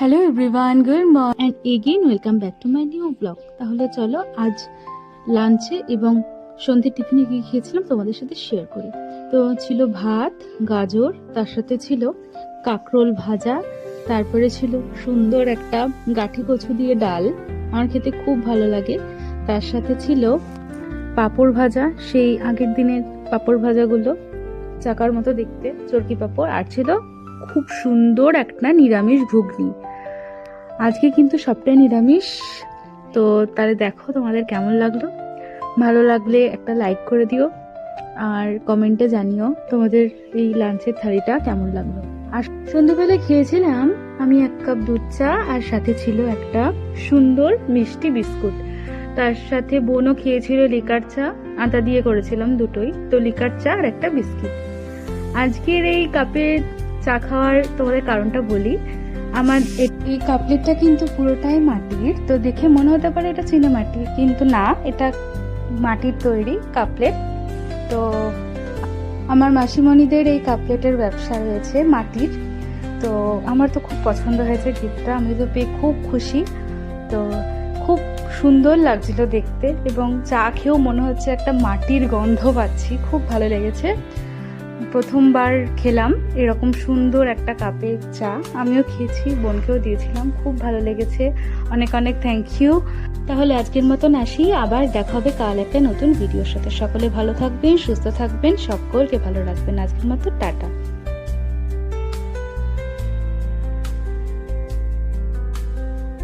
Hello everyone, good morning and again welcome back to my new blog. তাহলে চলো আজ লাঞ্চে এবং সন্ধ্যের টিফিনে কি খেয়েছিলাম তোমাদের সাথে শেয়ার করি। তো ছিল ভাত, গাজর, তার সাথে ছিল কাঁকরোল ভাজা, তারপরে ছিল সুন্দর একটা গাঠি কচু দিয়ে ডাল, আমার খেতে খুব ভালো লাগে। তার সাথে ছিল পাঁপড় ভাজা, সেই আগের দিনের পাঁপড় ভাজাগুলো চাকার মতো দেখতে, চরকি পাঁপড়, আর ছিল খুব সুন্দর একটা নিরামিষ ঘুগনি। আজকে কিন্তু সবটাই নিরামিষ। তো তাহলে দেখো তোমাদের কেমন লাগলো। ভালো লাগলে একটা লাইক করে দিও আর কমেন্টে জানিও তোমাদের এই লাঞ্চের থালিটা কেমন লাগলো। আর সন্ধ্যেবেলায় খেয়েছিলাম আমি 1 কাপ দুধ চা, আর সাথে ছিল একটা সুন্দর মিষ্টি বিস্কুট। তার সাথে বোনও খেয়েছিল লিকার চা, আটা দিয়ে করেছিলাম দুটোই, তো লিকার চা আর একটা বিস্কিট। আজকের এই কাপে চা খাওয়ার তোমাদের কারণটা বলি। আমার এই কাপলেটটা কিন্তু পুরোটাই মাটির, তো দেখে মনে হতে পারে এটা চীনা মাটির, কিন্তু না, এটা মাটির তৈরি কাপলেট। তো আমার মাসিমণিদের এই কাপলেটের ব্যবসা রয়েছে মাটির, তো আমার তো খুব পছন্দ হয়েছে গিফটটা, আমি তো পেয়ে খুব খুশি। তো খুব সুন্দর লাগছিল দেখতে, এবং চা খেয়েও মনে হচ্ছে একটা মাটির গন্ধ পাচ্ছি, খুব ভালো লেগেছে। প্রথমবার খেলাম এরকম সুন্দর একটা কাপে চা, আমিও খেয়েছি, বোনকেও দিয়েছিলাম, খুব ভালো লেগেছে। অনেক অনেক থ্যাংক ইউ। তাহলে আজকের মতন আসি, আবার দেখা হবে কাল একটা নতুন ভিডিওর সাথে। সকলে ভালো থাকবেন, সুস্থ থাকবেন, সকলকে ভালো রাখবেন। আজকের মতো টাটা।